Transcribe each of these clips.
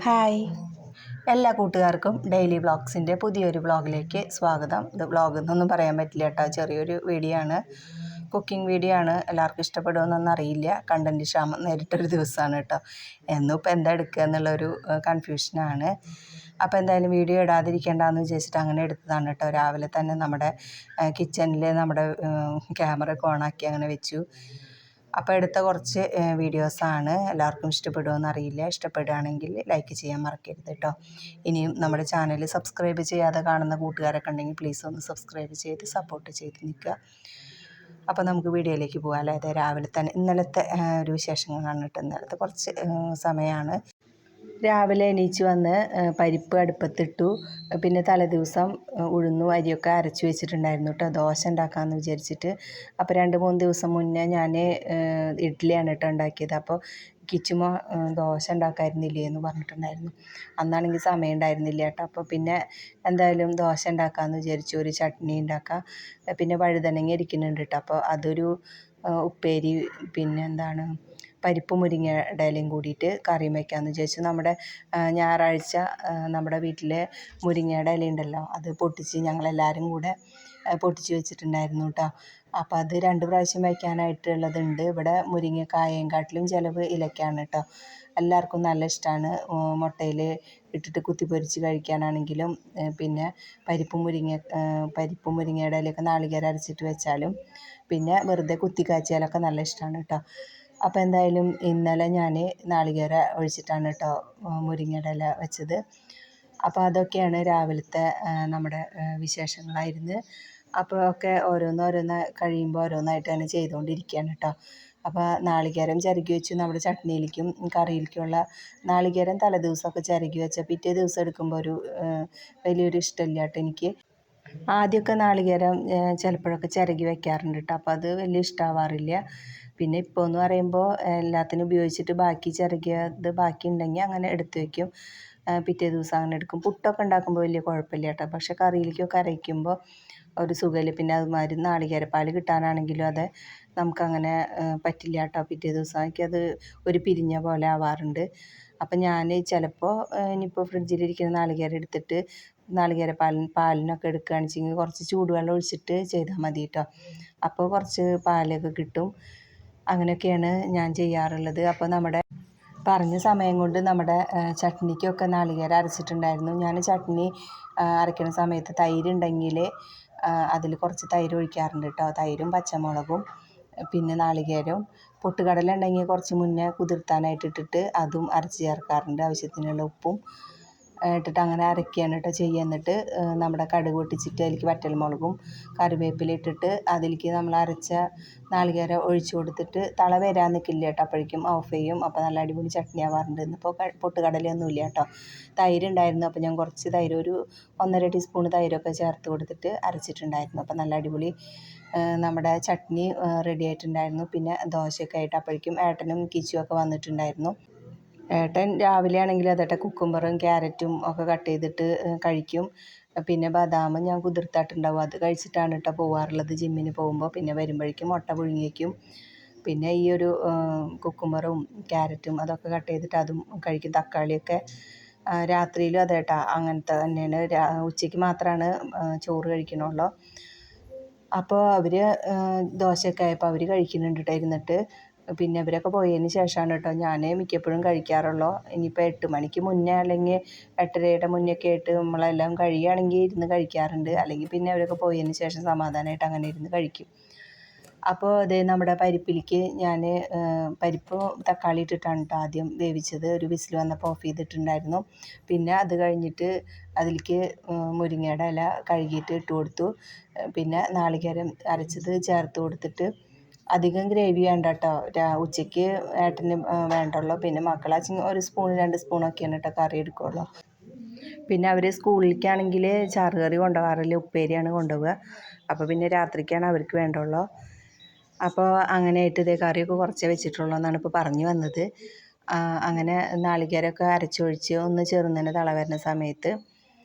Hi, എല്ലാ കൂട്ടുകാർക്കും daily വ്ളോഗ്സിൻ്റെ പുതിയൊരു വ്ളോഗിലേക്ക് സ്വാഗതം. ഇത് വ്ളോഗ് എന്നൊന്നും പറയാൻ പറ്റില്ല കേട്ടോ, ചെറിയൊരു വീഡിയോ ആണ്, കുക്കിംഗ് വീഡിയോ ആണ്. എല്ലാവർക്കും ഇഷ്ടപ്പെടുമെന്നൊന്നും അറിയില്ല. കണ്ടൻറ് ക്ഷാമം നേരിട്ടൊരു ദിവസമാണ് കേട്ടോ. എന്നും ഇപ്പോൾ എന്താ എടുക്കുക എന്നുള്ളൊരു കൺഫ്യൂഷനാണ്. അപ്പോൾ എന്തായാലും വീഡിയോ ഇടാതിരിക്കേണ്ടെന്ന് വിചാരിച്ചിട്ട് അങ്ങനെ എടുത്തതാണ് കേട്ടോ. രാവിലെ തന്നെ നമ്മുടെ കിച്ചണിൽ നമ്മുടെ ക്യാമറ ഓണാക്കി അങ്ങനെ വെച്ചു. അപ്പോൾ എടുത്ത കുറച്ച് വീഡിയോസാണ്. എല്ലാവർക്കും ഇഷ്ടപ്പെടുമോ അറിയില്ല. ഇഷ്ടപ്പെടുകയാണെങ്കിൽ ലൈക്ക് ചെയ്യാൻ മറക്കരുത് കേട്ടോ. ഇനിയും നമ്മുടെ ചാനൽ സബ്സ്ക്രൈബ് ചെയ്യാതെ കാണുന്ന കൂട്ടുകാരൊക്കെ ഉണ്ടെങ്കിൽ പ്ലീസ് ഒന്ന് സബ്സ്ക്രൈബ് ചെയ്ത് സപ്പോർട്ട് ചെയ്ത് നിൽക്കുക. അപ്പോൾ നമുക്ക് വീഡിയോയിലേക്ക് പോകാം അല്ലേ. അതെ, രാവിലെ തന്നെ ഇന്നലത്തെ ഒരു വിശേഷങ്ങളാണ് കേട്ടോ. ഇന്നലത്തെ കുറച്ച് സമയമാണ്. രാവിലെ എണീച്ച് വന്ന് പരിപ്പ് അടുപ്പത്തിട്ടു. പിന്നെ തലേദിവസം ഉഴുന്നും അരിയൊക്കെ അരച്ച് വെച്ചിട്ടുണ്ടായിരുന്നു കേട്ടോ, ദോശ ഉണ്ടാക്കാമെന്ന് വിചാരിച്ചിട്ട്. അപ്പോൾ 2-3 ദിവസം മുന്നേ ഞാൻ ഇഡ്ഡലിയാണ് കേട്ടോ ഉണ്ടാക്കിയത്. അപ്പോൾ കിച്ചുമ ദോശ ഉണ്ടാക്കാമായിരുന്നില്ലേ എന്ന് പറഞ്ഞിട്ടുണ്ടായിരുന്നു. അന്നാണെങ്കിൽ സമയം ഉണ്ടായിരുന്നില്ല കേട്ടോ. അപ്പോൾ പിന്നെ എന്തായാലും ദോശ ഉണ്ടാക്കാമെന്ന് വിചാരിച്ചു. ഒരു ചട്നി ഉണ്ടാക്കാം. പിന്നെ വഴുതനങ്ങ ഇരിക്കുന്നുണ്ട് കേട്ടോ. അപ്പോൾ അതൊരു ഉപ്പേരി, പിന്നെ എന്താണ് പരിപ്പ് മുരിങ്ങയുടെ ഇലയും കൂടിയിട്ട് കറിയും വയ്ക്കാമെന്ന് വിചാരിച്ചു. നമ്മുടെ ഞായറാഴ്ച നമ്മുടെ വീട്ടിലെ മുരിങ്ങയുടെ ഇല ഉണ്ടല്ലോ, അത് പൊട്ടിച്ച് ഞങ്ങളെല്ലാവരും കൂടെ പൊട്ടിച്ച് വെച്ചിട്ടുണ്ടായിരുന്നു കേട്ടോ. അപ്പോൾ അത് 2 പ്രാവശ്യം വയ്ക്കാനായിട്ടുള്ളതുണ്ട്. ഇവിടെ മുരിങ്ങക്കായേക്കാട്ടിലും ചിലവ് ഇലയ്ക്കാണ് കേട്ടോ. എല്ലാവർക്കും നല്ല ഇഷ്ടമാണ്. മുട്ടയിൽ ഇട്ടിട്ട് കുത്തിപ്പൊരിച്ച് കഴിക്കാനാണെങ്കിലും പിന്നെ പരിപ്പ് മുരിങ്ങയുടെ ഇലയൊക്കെ നാളികേരം അരച്ചിട്ട് വെച്ചാലും പിന്നെ വെറുതെ കുത്തി കാച്ചിയാലൊക്കെ നല്ല ഇഷ്ടമാണ് കേട്ടോ. അപ്പോൾ എന്തായാലും ഇന്നലെ ഞാൻ നാളികേരം ഒഴിച്ചിട്ടാണ് കേട്ടോ മുരിങ്ങയുടെ ഇല വെച്ചത്. അപ്പോൾ അതൊക്കെയാണ് രാവിലത്തെ നമ്മുടെ വിശേഷങ്ങളായിരുന്നു. അപ്പോൾ ഒക്കെ ഓരോന്നോരോന്ന് കഴിയുമ്പോൾ ഓരോന്നായിട്ട് തന്നെ ചെയ്തുകൊണ്ടിരിക്കുകയാണ് കേട്ടോ. അപ്പോൾ നാളികേരം ചിരകി വെച്ചു. നമ്മുടെ ചട്നിയിലേക്കും കറിയിലേക്കുമുള്ള നാളികേരം തലേദിവസമൊക്കെ ചിരകി വെച്ചാൽ പിറ്റേ ദിവസം എടുക്കുമ്പോൾ ഒരു വലിയൊരു ഇഷ്ടമില്ല കേട്ടോ എനിക്ക്. ആദ്യമൊക്കെ നാളികേരം ചിലപ്പോഴൊക്കെ ചിരകി വെക്കാറുണ്ട് കേട്ടോ. അപ്പോൾ അത് വലിയ ഇഷ്ടമാവാറില്ല. പിന്നെ ഇപ്പോൾ എന്ന് പറയുമ്പോൾ എല്ലാത്തിനും ഉപയോഗിച്ചിട്ട് ബാക്കി ചിരകിയത് ബാക്കി ഉണ്ടെങ്കിൽ അങ്ങനെ എടുത്ത് വയ്ക്കും. പിറ്റേ ദിവസം അങ്ങനെ എടുക്കും. പുട്ടൊക്കെ ഉണ്ടാക്കുമ്പോൾ വലിയ കുഴപ്പമില്ല കേട്ടോ. പക്ഷേ കറിയിലേക്കൊക്കെ അരയ്ക്കുമ്പോൾ ഒരു സുഖമില്ല. പിന്നെ അതുമാതിരി നാളികേരപ്പാൽ കിട്ടാനാണെങ്കിലും അതെ നമുക്കങ്ങനെ പറ്റില്ല കേട്ടോ. പിറ്റേ ദിവസം എനിക്കത് ഒരു പിരിഞ്ഞ പോലെ ആവാറുണ്ട്. അപ്പം ഞാൻ ചിലപ്പോൾ ഇനിയിപ്പോൾ ഫ്രിഡ്ജിലിരിക്കുന്ന നാളികേരം എടുത്തിട്ട് പാലിനൊക്കെ എടുക്കുകയാണെന്ന് വെച്ചെങ്കിൽ കുറച്ച് ചൂടുവെള്ളം ഒഴിച്ചിട്ട് ചെയ്താൽ മതി കേട്ടോ. അപ്പോൾ കുറച്ച് പാലൊക്കെ കിട്ടും. അങ്ങനെയൊക്കെയാണ് ഞാൻ ചെയ്യാറുള്ളത്. അപ്പോൾ നമ്മുടെ പറഞ്ഞ സമയം കൊണ്ട് നമ്മുടെ ചട്നിക്കൊക്കെ നാളികേരം അരച്ചിട്ടുണ്ടായിരുന്നു. ഞാൻ ചട്നി അരയ്ക്കുന്ന സമയത്ത് തൈര് ഉണ്ടെങ്കിൽ അതിൽ കുറച്ച് തൈര് ഒഴിക്കാറുണ്ട് കേട്ടോ. തൈരും പച്ചമുളകും പിന്നെ നാളികേരവും പൊട്ടുകടല ഉണ്ടെങ്കിൽ കുറച്ച് മുന്നേ കുതിർത്താനായിട്ട് ഇട്ടിട്ട് അതും അരച്ച് ചേർക്കാറുണ്ട്. ആവശ്യത്തിനുള്ള ഉപ്പും ഇട്ടിട്ട് അങ്ങനെ അരയ്ക്കുകയാണ് കേട്ടോ ചെയ്യുക. എന്നിട്ട് നമ്മുടെ കടുക് പൊട്ടിച്ചിട്ട് അതിലേക്ക് വറ്റൽമുളകും കറിവേപ്പില ഇട്ടിട്ട് അതിലേക്ക് നമ്മൾ അരച്ച നാളികേരം ഒഴിച്ചു കൊടുത്തിട്ട് തള വരാൻ നിൽക്കില്ല കേട്ടോ. അപ്പോഴേക്കും ഓഫ് ചെയ്യും. അപ്പോൾ നല്ല അടിപൊളി ചട്നി ആവാറുണ്ട്. ഇന്നിപ്പോൾ പൊട്ടുകടലയൊന്നുമില്ല കേട്ടോ, തൈര് ഉണ്ടായിരുന്നു. അപ്പോൾ ഞാൻ കുറച്ച് തൈര്, ഒരു 1.5 ടീസ്പൂൺ തൈരൊക്കെ ചേർത്ത് കൊടുത്തിട്ട് അരച്ചിട്ടുണ്ടായിരുന്നു. അപ്പോൾ നല്ല അടിപൊളി നമ്മുടെ ചട്നി റെഡി ആയിട്ടുണ്ടായിരുന്നു. പിന്നെ ദോശയൊക്കെ ആയിട്ട് അപ്പോഴേക്കും ഏട്ടനും കിച്ചുമൊക്കെ വന്നിട്ടുണ്ടായിരുന്നു. ഏട്ടൻ രാവിലെ ആണെങ്കിൽ അതേട്ടെ കുക്കുംബറും ക്യാരറ്റും ഒക്കെ കട്ട് ചെയ്തിട്ട് കഴിക്കും. പിന്നെ ബദാം ഞാൻ കുതിർത്തായിട്ടുണ്ടാവും, അത് കഴിച്ചിട്ടാണ് കേട്ടോ പോവാറുള്ളത് ജിമ്മിന് പോകുമ്പോൾ. പിന്നെ വരുമ്പോഴേക്കും മുട്ട പുഴുങ്ങി വയ്ക്കും. പിന്നെ ഈ ഒരു കുക്കുംബറും ക്യാരറ്റും അതൊക്കെ കട്ട് ചെയ്തിട്ട് അതും കഴിക്കും. തക്കാളിയൊക്കെ രാത്രിയിലും അതേട്ടാ അങ്ങനത്തെ തന്നെയാണ്. ഉച്ചയ്ക്ക് മാത്രമാണ് ചോറ് കഴിക്കണുള്ളൂ. അപ്പോൾ അവർ ദോശയൊക്കെ ആയപ്പോൾ അവർ കഴിക്കുന്നുണ്ട് കേട്ടോ ഇരുന്നിട്ട്. പിന്നെ ഇവരൊക്കെ പോയതിന് ശേഷമാണ് കേട്ടോ ഞാൻ മിക്കപ്പോഴും കഴിക്കാറുള്ളൂ. ഇനിയിപ്പോൾ 8 മണിക്ക് മുന്നേ അല്ലെങ്കിൽ 8:30യുടെ മുന്നേ ഒക്കെ ആയിട്ട് നമ്മളെല്ലാം കഴിയുകയാണെങ്കിൽ ഇരുന്ന് കഴിക്കാറുണ്ട്. അല്ലെങ്കിൽ പിന്നെ അവരൊക്കെ പോയതിന് ശേഷം സമാധാനമായിട്ട് അങ്ങനെ ഇരുന്ന് കഴിക്കും. അപ്പോൾ അതേ നമ്മുടെ പരിപ്പിലേക്ക് ഞാൻ പരിപ്പ് തക്കാളി ഇട്ടിട്ടാണ് കേട്ടോ ആദ്യം വേവിച്ചത്. ഒരു വിസിൽ വന്നപ്പോൾ ഓഫ് ചെയ്തിട്ടുണ്ടായിരുന്നു. പിന്നെ അത് കഴിഞ്ഞിട്ട് അതിലേക്ക് മുരിങ്ങയുടെ ഇല കഴുകിയിട്ട് ഇട്ട് കൊടുത്തു. പിന്നെ നാളികേരം അരച്ചത് ചേർത്ത് കൊടുത്തിട്ട് അധികം ഗ്രേവി വേണ്ട കേട്ടോ. ഉച്ചയ്ക്ക് ഏട്ടന് വേണ്ടുള്ളൂ. പിന്നെ മക്കളാച്ചെങ്കിൽ 1 സ്പൂൺ 2 സ്പൂണൊക്കെയാണ് കേട്ടോ കറി എടുക്കുകയുള്ളൂ. പിന്നെ അവർ സ്കൂളിലേക്കാണെങ്കിൽ ചാറുകറി കൊണ്ടുപോകാറില്ല, ഉപ്പേരിയാണ് കൊണ്ടുപോവുക. അപ്പോൾ പിന്നെ രാത്രിക്കാണ് അവർക്ക് വേണ്ടുള്ളൂ. അപ്പോൾ അങ്ങനെ ആയിട്ട് ഇതേ കറിയൊക്കെ കുറച്ചേ വെച്ചിട്ടുള്ളൂ എന്നാണ് ഇപ്പോൾ പറഞ്ഞു വന്നത്. അങ്ങനെ നാളികേരമൊക്കെ അരച്ചൊഴിച്ച് ഒന്ന് ചെറുങ്ങനെ തള വരുന്ന സമയത്ത്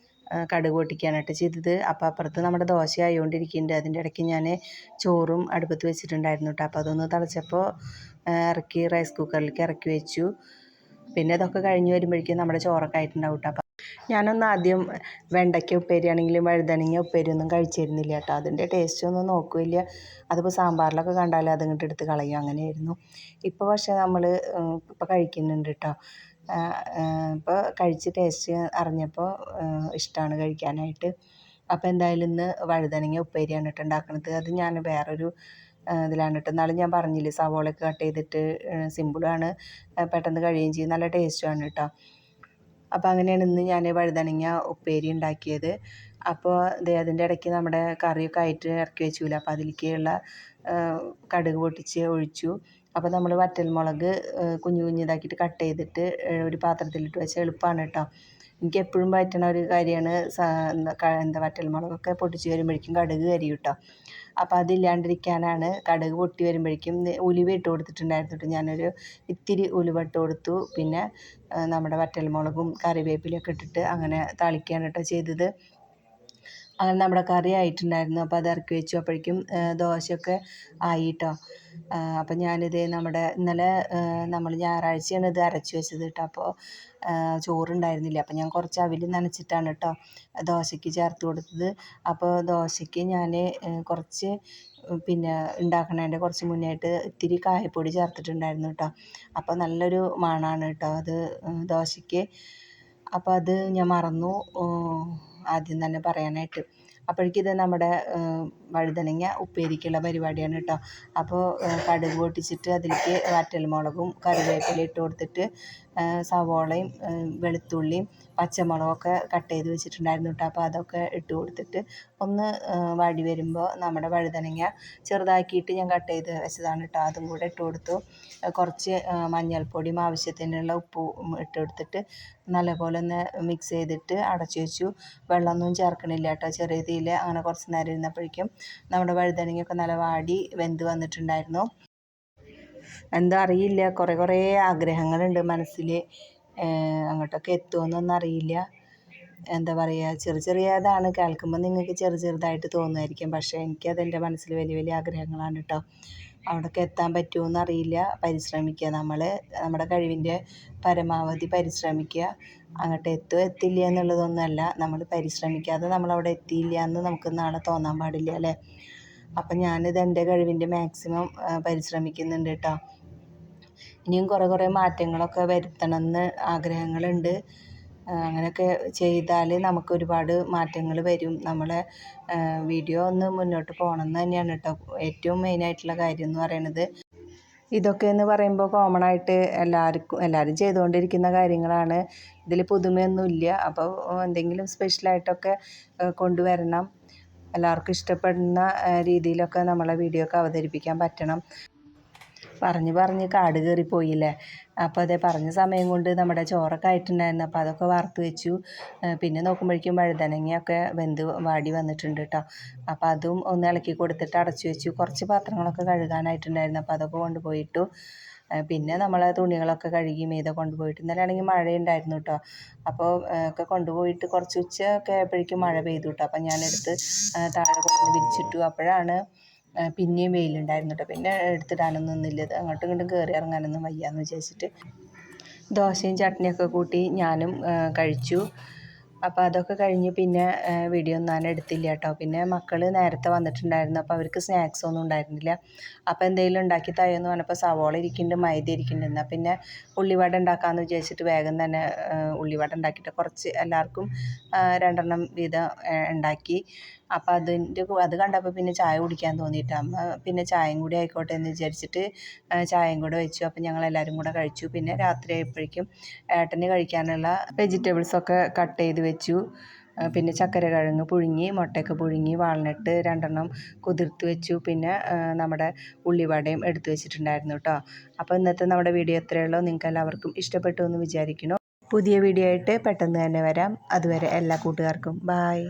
കടുക് പൊട്ടിക്കുകയാണ് കേട്ടോ ചെയ്തത്. അപ്പോൾ അപ്പുറത്ത് നമ്മുടെ ദോശ ആയിക്കൊണ്ടിരിക്കുന്നുണ്ട്. അതിൻ്റെ ഇടയ്ക്ക് ഞാൻ ചോറും അടുപ്പത്ത് വെച്ചിട്ടുണ്ടായിരുന്നു കേട്ടോ. അപ്പോൾ അതൊന്ന് തിളച്ചപ്പോൾ റൈസ് കുക്കറിലേക്ക് ഇറക്കി വെച്ചു. പിന്നെ ഇതൊക്കെ കഴിഞ്ഞ് വരുമ്പോഴേക്കും നമ്മുടെ ചോറൊക്കെ ആയിട്ടുണ്ടാവും കേട്ടോ. അപ്പം ഞാനൊന്നും ആദ്യം വെണ്ടയ്ക്ക ഉപ്പേരി ആണെങ്കിലും വഴുതനങ്ങ ഉപ്പേരി ഒന്നും കഴിച്ചിരുന്നില്ല കേട്ടോ. അതിൻ്റെ ടേസ്റ്റ് ഒന്നും നോക്കില്ല. അതിപ്പോൾ സാമ്പാറിലൊക്കെ കണ്ടാൽ അതിങ്ങോട്ട് എടുത്ത് കളയും, അങ്ങനെയായിരുന്നു. ഇപ്പോൾ പക്ഷേ നമ്മൾ ഇപ്പോൾ കഴിക്കുന്നുണ്ട് കേട്ടോ. ഇപ്പോൾ കഴിച്ച് ടേസ്റ്റ് അറിഞ്ഞപ്പോൾ ഇഷ്ടമാണ് കഴിക്കാനായിട്ട്. അപ്പോൾ എന്തായാലും ഇന്ന് വഴുതനങ്ങ ഉപ്പേരിയാണ് കേട്ടോ ഉണ്ടാക്കുന്നത്. അത് ഞാൻ വേറൊരു ഇതിലാണ് കേട്ടോ. എന്നാലും ഞാൻ പറഞ്ഞില്ലേ, സവോളയൊക്കെ കട്ട് ചെയ്തിട്ട് സിമ്പിളാണ്, പെട്ടെന്ന് കഴിയുകയും ചെയ്യും, നല്ല ടേസ്റ്റുമാണ് കേട്ടോ. അപ്പോൾ അങ്ങനെയാണ് ഇന്ന് ഞാൻ വഴുതനങ്ങ ഉപ്പേരി ഉണ്ടാക്കിയത്. അപ്പോൾ അതിൻ്റെ ഇടയ്ക്ക് നമ്മുടെ കറിയൊക്കെ ആയിട്ട് ഇറക്കി വെച്ചില്ല. അപ്പോൾ അതിലേക്കുള്ള കടുക് പൊട്ടിച്ച് ഒഴിച്ചു. അപ്പോൾ നമ്മൾ വറ്റൽമുളക് കുഞ്ഞു കുഞ്ഞിതാക്കിയിട്ട് കട്ട് ചെയ്തിട്ട് ഒരു പാത്രത്തിലിട്ട് വെച്ച് എളുപ്പമാണ് കേട്ടോ. എനിക്ക് എപ്പോഴും പറ്റുന്ന ഒരു കാര്യമാണ് എന്താ വറ്റൽമുളകൊക്കെ പൊട്ടിച്ച് വരുമ്പോഴേക്കും കടുക് കരിയും കേട്ടോ. അപ്പോൾ അതില്ലാണ്ടിരിക്കാനാണ് കടുക് പൊട്ടി വരുമ്പോഴേക്കും ഉലുവ ഇട്ട് കൊടുത്തിട്ടുണ്ടായിരുന്നു കേട്ടോ. ഞാനൊരു ഇത്തിരി ഉലുവ ഇട്ട് കൊടുത്തു. പിന്നെ നമ്മുടെ വറ്റൽമുളകും കറിവേപ്പിലയൊക്കെ ഇട്ടിട്ട് അങ്ങനെ താളിക്കുകയാണ് കേട്ടോ ചെയ്തത്. അങ്ങനെ നമ്മുടെ കറി ആയിട്ടുണ്ടായിരുന്നു. അപ്പോൾ അത് ഇറക്കി വെച്ചു. അപ്പോഴേക്കും ദോശയൊക്കെ ആയി കേട്ടോ. അപ്പം ഞാനിത് ഇന്നലെ നമ്മൾ ഞായറാഴ്ചയാണ് ഇത് അരച്ച് വെച്ചത് കേട്ടോ. അപ്പോൾ ചോറുണ്ടായിരുന്നില്ല. അപ്പം ഞാൻ കുറച്ച് അവിൽ നനച്ചിട്ടാണ് കേട്ടോ ദോശയ്ക്ക് ചേർത്ത് കൊടുത്തത്. അപ്പോൾ ദോശയ്ക്ക് ഞാൻ കുറച്ച് പിന്നെ ഉണ്ടാക്കണതിൻ്റെ കുറച്ച് മുന്നേ ആയിട്ട് ഇത്തിരി കായപ്പൊടി ചേർത്തിട്ടുണ്ടായിരുന്നു കേട്ടോ. അപ്പോൾ നല്ലൊരു മണമാണ് കേട്ടോ അത് ദോശയ്ക്ക്. അപ്പോൾ അത് ഞാൻ മറന്നു ആദ്യം തന്നെ പറയാനായിട്ട്. അപ്പോഴേക്കും ഇത് നമ്മുടെ വഴുതനങ്ങ ഉപ്പേരിക്കുള്ള പരിപാടിയാണ് കേട്ടോ. അപ്പോൾ കടുക് പൊട്ടിച്ചിട്ട് അതിലേക്ക് വറ്റൽമുളകും കറിവേപ്പില ഇട്ട് കൊടുത്തിട്ട് സവോളയും വെളുത്തുള്ളിയും പച്ചമുളകൊക്കെ കട്ട് ചെയ്ത് വെച്ചിട്ടുണ്ടായിരുന്നു കേട്ടോ. അപ്പോൾ അതൊക്കെ ഇട്ട് കൊടുത്തിട്ട് ഒന്ന് വാടി വരുമ്പോൾ നമ്മുടെ വഴുതനങ്ങ ചെറുതാക്കിയിട്ട് ഞാൻ കട്ട് ചെയ്ത് വെച്ചതാണ് കേട്ടോ, അതും കൂടെ ഇട്ട് കൊടുത്തു. കുറച്ച് മഞ്ഞൾപ്പൊടിയും ആവശ്യത്തിനുള്ള ഉപ്പും ഇട്ട് കൊടുത്തിട്ട് നല്ലപോലെ ഒന്ന് മിക്സ് ചെയ്തിട്ട് അടച്ചു വെച്ചു. വെള്ളമൊന്നും ചേർക്കണില്ല കേട്ടോ. ചെറിയ തീയിൽ അങ്ങനെ കുറച്ച് നേരം ഇരുന്നപ്പോഴേക്കും നമ്മുടെ വഴുതനങ്ങയൊക്കെ നല്ല വാടി വെന്ത് വന്നിട്ടുണ്ടായിരുന്നു. എന്താ അറിയില്ല, കുറേ ആഗ്രഹങ്ങളുണ്ട് മനസ്സിൽ, അങ്ങോട്ടൊക്കെ എത്തുമെന്നൊന്നും അറിയില്ല. എന്താ പറയുക, ചെറിയതാണ് കേൾക്കുമ്പോൾ നിങ്ങൾക്ക് ചെറുതായിട്ട് തോന്നുമായിരിക്കും. പക്ഷേ എനിക്കതെൻ്റെ മനസ്സിൽ വലിയ വലിയ ആഗ്രഹങ്ങളാണ് കേട്ടോ. അവിടേക്ക് എത്താൻ പറ്റുമോയെന്ന് അറിയില്ല. പരിശ്രമിക്കുക, നമ്മുടെ കഴിവിൻ്റെ പരമാവധി പരിശ്രമിക്കുക. അങ്ങോട്ട് എത്തുമോ എത്തില്ല എന്നുള്ളതൊന്നുമല്ല, നമ്മൾ പരിശ്രമിക്കാതെ നമ്മളവിടെ എത്തിയില്ല എന്ന് നമുക്ക് നാളെ തോന്നാൻ പാടില്ല അല്ലേ. അപ്പം ഞാനിത് എൻ്റെ കഴിവിൻ്റെ മാക്സിമം പരിശ്രമിക്കുന്നുണ്ട് കേട്ടോ. ഇനിയും കുറേ മാറ്റങ്ങളൊക്കെ വരുത്തണമെന്ന് ആഗ്രഹങ്ങളുണ്ട്. അങ്ങനെയൊക്കെ ചെയ്താൽ നമുക്ക് ഒരുപാട് മാറ്റങ്ങൾ വരും. നമ്മളെ വീഡിയോ ഒന്ന് മുന്നോട്ട് പോകണമെന്ന് തന്നെയാണ് കേട്ടോ ഏറ്റവും മെയിനായിട്ടുള്ള കാര്യം എന്ന് പറയുന്നത്. ഇതൊക്കെ എന്ന് പറയുമ്പോൾ കോമൺ ആയിട്ട് എല്ലാവരും ചെയ്തുകൊണ്ടിരിക്കുന്ന കാര്യങ്ങളാണ്. ഇതിൽ പുതുമയൊന്നുമില്ല. അപ്പോൾ എന്തെങ്കിലും സ്പെഷ്യലായിട്ടൊക്കെ കൊണ്ടുവരണം. എല്ലാവർക്കും ഇഷ്ടപ്പെടുന്ന രീതിയിലൊക്കെ നമ്മളെ വീഡിയോ ഒക്കെ അവതരിപ്പിക്കാൻ പറ്റണം. പറഞ്ഞ് കാട് കയറിപ്പോയില്ലേ. അപ്പോൾ അതേ പറഞ്ഞ സമയം കൊണ്ട് നമ്മുടെ ചോറൊക്കെ ആയിട്ടുണ്ടായിരുന്നു. അപ്പോൾ അതൊക്കെ വറുത്ത് വെച്ചു. പിന്നെ നോക്കുമ്പോഴേക്കും വഴുതനങ്ങയൊക്കെ വെന്ത് വാടി വന്നിട്ടുണ്ട് കേട്ടോ. അപ്പോൾ അതും ഒന്ന് ഇളക്കി കൊടുത്തിട്ട് അടച്ചു വെച്ചു. കുറച്ച് പാത്രങ്ങളൊക്കെ കഴുകാനായിട്ടുണ്ടായിരുന്നു. അപ്പോൾ അതൊക്കെ കൊണ്ടുപോയിട്ടു. പിന്നെ നമ്മളെ തുണികളൊക്കെ കഴുകി മീതെ കൊണ്ടുപോയിട്ട്, ഇന്നലെ ആണെങ്കിൽ മഴയുണ്ടായിരുന്നു കേട്ടോ. അപ്പോൾ ഒക്കെ കൊണ്ടുപോയിട്ട് കുറച്ച് ഉച്ചയൊക്കെ ആയപ്പോഴേക്കും മഴ പെയ്തു കേട്ടോ. അപ്പം ഞാനെടുത്ത് താഴെ കൊണ്ടുവന്ന് വിരിച്ചിട്ടു. അപ്പോഴാണ് പിന്നെയും വെയിലുണ്ടായിരുന്നു കേട്ടോ. പിന്നെ എടുത്തിടാനൊന്നും നിന്നില്ല. അങ്ങോട്ടും ഇങ്ങോട്ടും കയറി ഇറങ്ങാനൊന്നും വയ്യാന്ന് വിചാരിച്ചിട്ട് ദോശയും ചട്നിയൊക്കെ കൂട്ടി ഞാനും കഴിച്ചു. അപ്പോൾ അതൊക്കെ കഴിഞ്ഞ് പിന്നെ വീഡിയോ ഒന്നും ഞാൻ എടുത്തില്ല കേട്ടോ. പിന്നെ മക്കൾ നേരത്തെ വന്നിട്ടുണ്ടായിരുന്നു. അപ്പോൾ അവർക്ക് സ്നാക്സ് ഒന്നും ഉണ്ടായിരുന്നില്ല. അപ്പോൾ എന്തെങ്കിലും ഉണ്ടാക്കി തയ്യെന്ന് പറഞ്ഞപ്പോൾ സവോള ഇരിക്കുന്നുണ്ട്, മൈദ ഇരിക്കുന്നുണ്ട്. എന്നാൽ പിന്നെ ഉള്ളിവട ഉണ്ടാക്കാമെന്ന് വിചാരിച്ചിട്ട് വേഗം തന്നെ ഉള്ളിവട ഉണ്ടാക്കിയിട്ട് കുറച്ച് എല്ലാവർക്കും 2 വീതം ഉണ്ടാക്കി. അപ്പോൾ അത് കണ്ടപ്പോൾ പിന്നെ ചായ കുടിക്കാൻ തോന്നിയിട്ട് അമ്മ പിന്നെ ചായയും കൂടി ആയിക്കോട്ടെ എന്ന് വിചാരിച്ചിട്ട് ചായയും കൂടെ വെച്ചു. അപ്പോൾ ഞങ്ങളെല്ലാവരും കൂടെ കഴിച്ചു. പിന്നെ രാത്രി ആയപ്പോഴേക്കും ഏട്ടന് കഴിക്കാനുള്ള വെജിറ്റബിൾസൊക്കെ കട്ട് ചെയ്ത് വെച്ചു. പിന്നെ ചക്കരക്കിഴങ്ങ് പുഴുങ്ങി, മുട്ടയൊക്കെ പുഴുങ്ങി, വാൾനട്ട് 2 കുതിർത്ത് വെച്ചു. പിന്നെ നമ്മുടെ ഉള്ളിവടയും എടുത്ത് വെച്ചിട്ടുണ്ടായിരുന്നു കേട്ടോ. അപ്പോൾ ഇന്നത്തെ നമ്മുടെ വീഡിയോ ഇത്രയേ ഉള്ളൂ. നിങ്ങൾക്ക് എല്ലാവർക്കും ഇഷ്ടപ്പെട്ടു എന്ന് വിചാരിക്കുന്നു. പുതിയ വീഡിയോ ആയിട്ട് പെട്ടെന്ന് തന്നെ വരാം. അതുവരെ എല്ലാ കൂട്ടുകാർക്കും ബായ്.